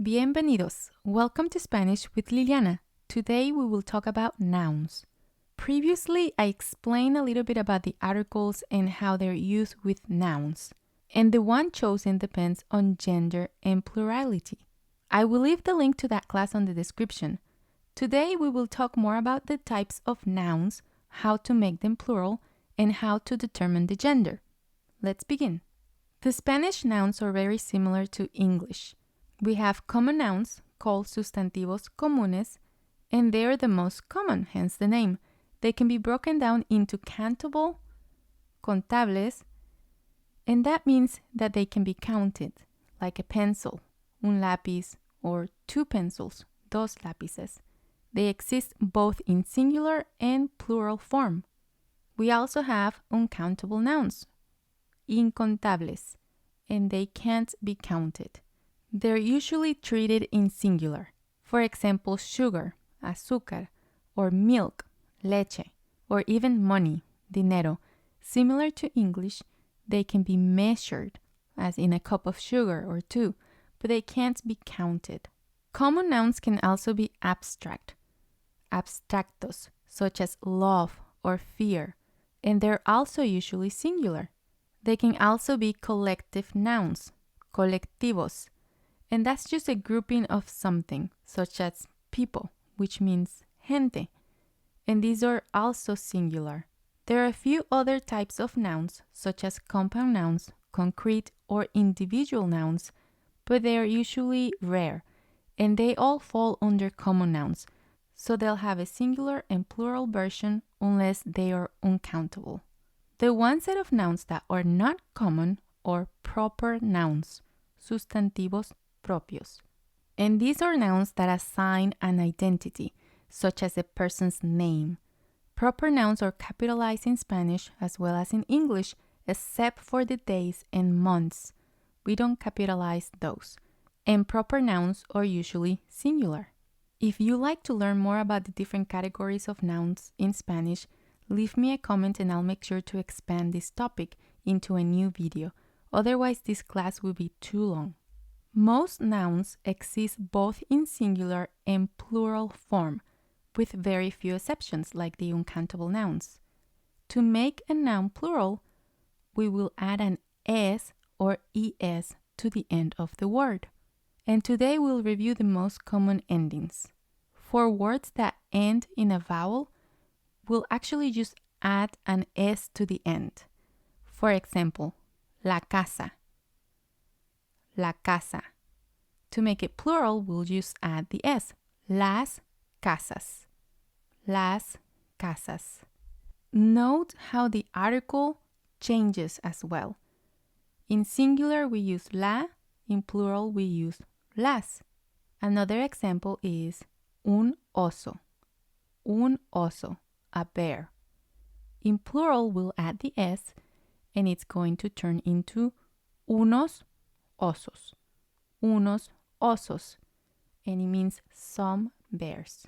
Bienvenidos! Welcome to Spanish with Liliana. Today we will talk about nouns. Previously, I explained a little bit about the articles and how they're used with nouns. And the one chosen depends on gender and plurality. I will leave the link to that class on the description. Today we will talk more about the types of nouns, how to make them plural, and how to determine the gender. Let's begin. The Spanish nouns are very similar to English. We have common nouns called sustantivos comunes, and they are the most common, hence the name. They can be broken down into countable, contables, and that means that they can be counted, like a pencil, un lápiz, or two pencils, dos lápices. They exist both in singular and plural form. We also have uncountable nouns, incontables, and they can't be counted. They're usually treated in singular. For example, sugar, azúcar, or milk, leche, or even money, dinero. Similar to English, they can be measured, as in a cup of sugar or two, but they can't be counted. Common nouns can also be abstract, abstractos, such as love or fear, and they're also usually singular. They can also be collective nouns, colectivos, and that's just a grouping of something, such as people, which means gente, and these are also singular. There are a few other types of nouns, such as compound nouns, concrete or individual nouns, but they are usually rare, and they all fall under common nouns, so they'll have a singular and plural version unless they are uncountable. The one set of nouns that are not common are proper nouns, sustantivos propios. And these are nouns that assign an identity, such as a person's name. Proper nouns are capitalized in Spanish as well as in English, except for the days and months. We don't capitalize those. And proper nouns are usually singular. If you like to learn more about the different categories of nouns in Spanish, leave me a comment and I'll make sure to expand this topic into a new video. Otherwise, this class will be too long. Most nouns exist both in singular and plural form, with very few exceptions like the uncountable nouns. To make a noun plural, we will add an s or es to the end of the word. And today we'll review the most common endings. For words that end in a vowel, we'll actually just add an s to the end. For example, la casa. La casa. To make it plural, we'll just add the s. Las casas. Las casas. Note how the article changes as well. In singular, we use la. In plural, we use las. Another example is un oso. Un oso, a bear. In plural, we'll add the s, and it's going to turn into unos osos. Unos osos, and it means some bears.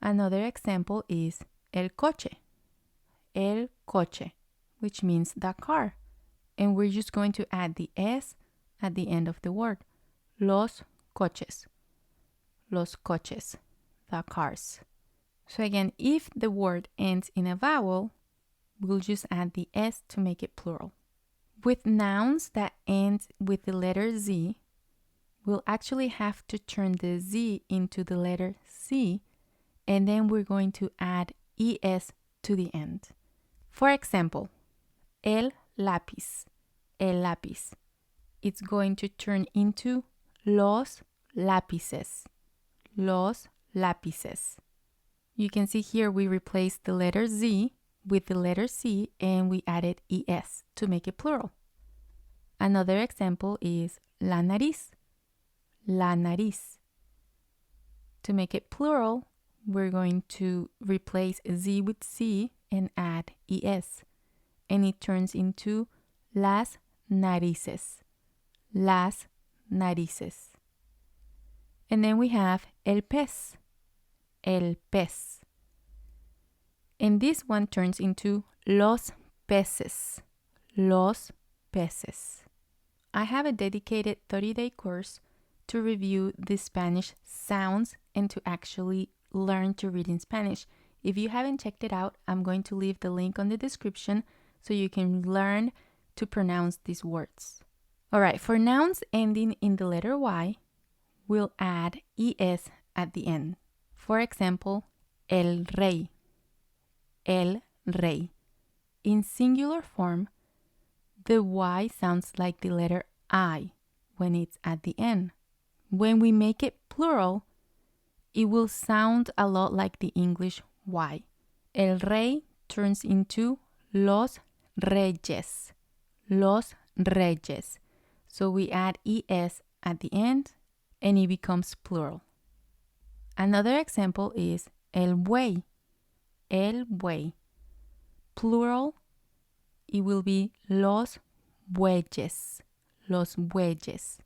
Another example is el coche. El coche, which means the car. And we're just going to add the s at the end of the word. Los coches. Los coches, the cars. So again, if the word ends in a vowel, we'll just add the s to make it plural. With nouns that end with the letter Z, we'll actually have to turn the Z into the letter C, and then we're going to add es to the end. For example, el lápiz. El lápiz. It's going to turn into los lápices. Los lápices. You can see here we replaced the letter Z with the letter C and we added es to make it plural. Another example is la nariz. La nariz. To make it plural, we're going to replace Z with C and add es. And it turns into las narices. Las narices. And then we have el pez. El pez. And this one turns into los peces. Los peces. I have a dedicated 30-day course to review the Spanish sounds and to actually learn to read in Spanish. If you haven't checked it out, I'm going to leave the link on the description so you can learn to pronounce these words. All right, for nouns ending in the letter Y, we'll add es at the end. For example, el rey, el rey. In singular form, the Y sounds like the letter I when it's at the end. When we make it plural, it will sound a lot like the English Y. El rey turns into los reyes, los reyes. So we add es at the end and it becomes plural. Another example is el buey, el buey. Plural, it will be los bueyes, los bueyes.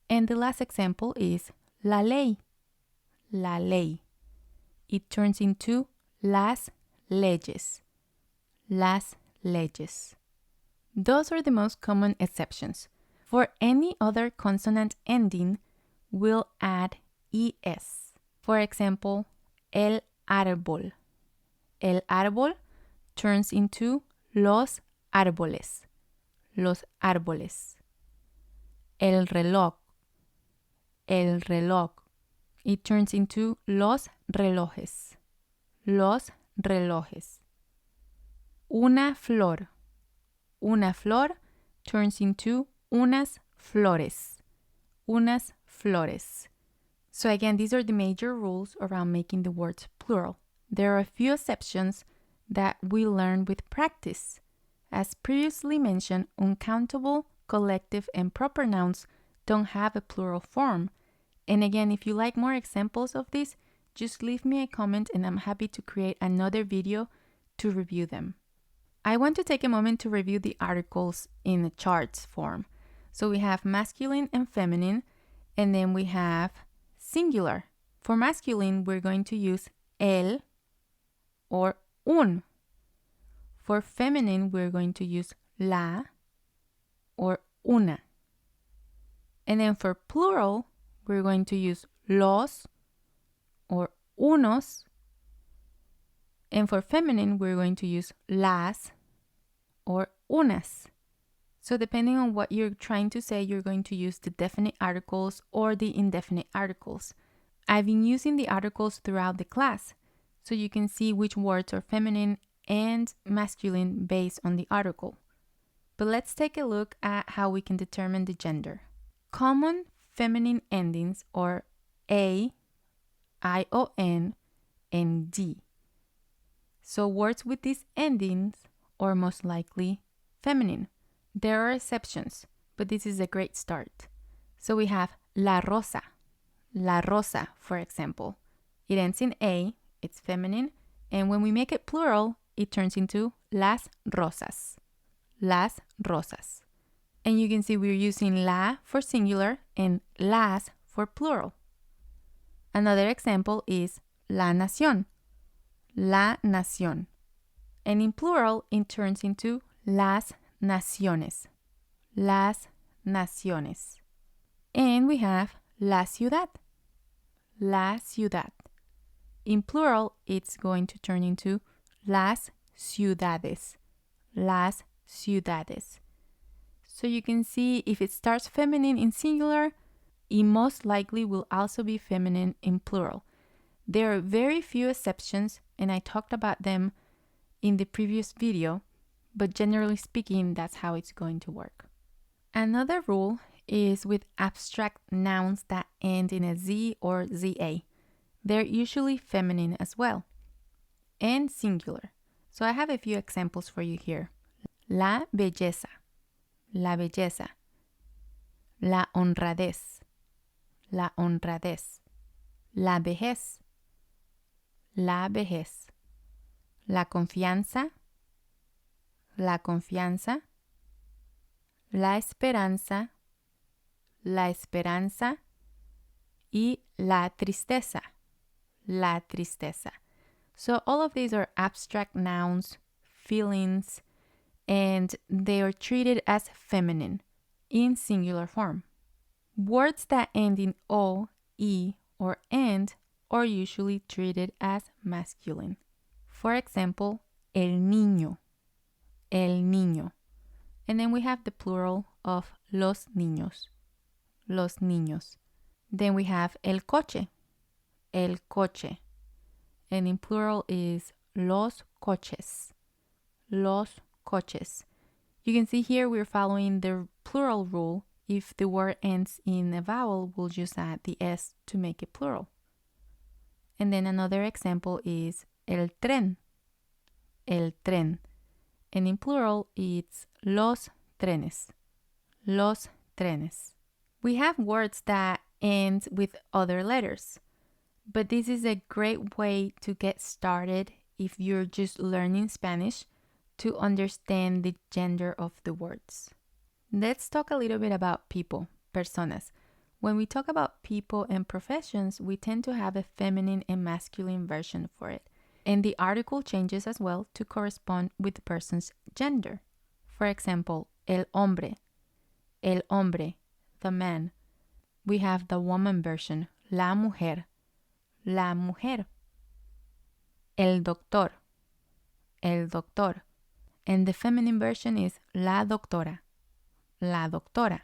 And the last example is la ley, la ley. It turns into las leyes, las leyes. Those are the most common exceptions. For any other consonant ending, we'll add es. For example, el árbol. El árbol turns into los árboles, los árboles. El reloj, el reloj. It turns into los relojes, los relojes. Una flor turns into unas flores, unas flores. So again, these are the major rules around making the words plural. There are a few exceptions that we learn with practice. As previously mentioned, uncountable, collective, and proper nouns don't have a plural form. And again, if you like more examples of this, just leave me a comment and I'm happy to create another video to review them. I want to take a moment to review the articles in the charts form. So we have masculine and feminine, and then we have singular. For masculine, we're going to use el or un. For feminine, we're going to use la or una. And then for plural, we're going to use los or unos. And for feminine, we're going to use las or unas. So depending on what you're trying to say, you're going to use the definite articles or the indefinite articles. I've been using the articles throughout the class, so you can see which words are feminine and masculine based on the article. But let's take a look at how we can determine the gender. Common feminine endings are a, ion, and d. So words with these endings are most likely feminine. There are exceptions, but this is a great start. So we have la rosa, for example. It ends in a, it's feminine, and when we make it plural, it turns into las rosas, las rosas. And you can see we're using la for singular and las for plural. Another example is la nación, la nación. And in plural, it turns into las naciones, las naciones. And we have la ciudad, la ciudad. In plural, it's going to turn into las ciudades, las ciudades. So you can see if it starts feminine in singular, it most likely will also be feminine in plural. There are very few exceptions, and I talked about them in the previous video, but generally speaking, that's how it's going to work. Another rule is with abstract nouns that end in a Z or ZA. They're usually feminine as well, and singular. So I have a few examples for you here. La belleza, la belleza. La honradez, la honradez. La vejez, la vejez. La confianza, la confianza. La esperanza, la esperanza. Y la tristeza, la tristeza. So all of these are abstract nouns, feelings, and they are treated as feminine in singular form. Words that end in O, E, or and are usually treated as masculine. For example, el niño, el niño. And then we have the plural of los niños, los niños. Then we have el coche, el coche. And in plural is los coches, los coches. You can see here we're following the plural rule. If the word ends in a vowel, we'll just add the S to make it plural. And then another example is el tren, el tren. And in plural, it's los trenes, los trenes. We have words that end with other letters, but this is a great way to get started if you're just learning Spanish to understand the gender of the words. Let's talk a little bit about people, personas. When we talk about people and professions, we tend to have a feminine and masculine version for it. And the article changes as well to correspond with the person's gender. For example, el hombre, the man. We have the woman version, la mujer, la mujer. El doctor, el doctor. And the feminine version is la doctora, la doctora.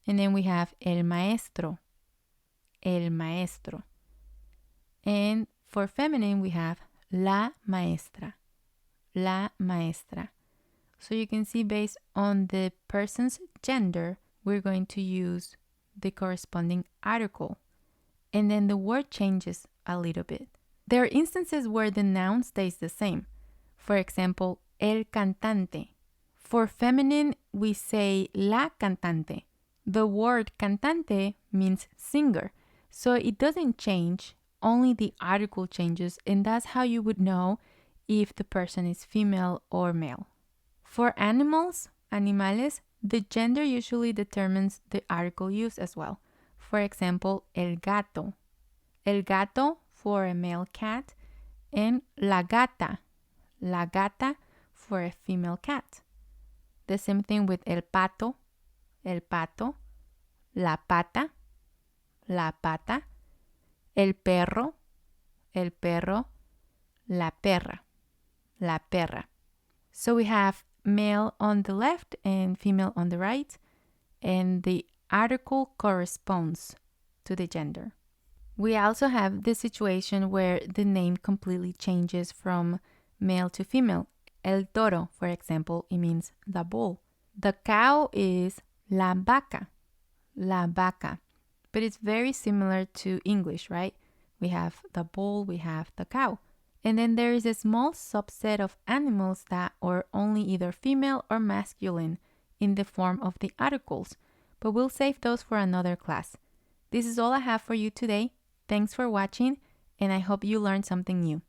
And then we have el maestro, el maestro. And for feminine, we have la maestra, la maestra. So you can see based on the person's gender, we're going to use the corresponding article. And then the word changes a little bit. There are instances where the noun stays the same. For example, el cantante. For feminine, we say la cantante. The word cantante means singer, so it doesn't change, only the article changes, and that's how you would know if the person is female or male. For animals, animales, the gender usually determines the article used as well. For example, el gato for a male cat, and la gata for a female cat. The same thing with el pato, la pata, el perro, la perra. So we have male on the left and female on the right, and the article corresponds to the gender. We also have the situation where the name completely changes from male to female. El toro, for example, it means the bull. The cow is la vaca, but it's very similar to English, right? We have the bull, we have the cow. And then there is a small subset of animals that are only either female or masculine in the form of the articles, but we'll save those for another class. This is all I have for you today. Thanks for watching, and I hope you learned something new.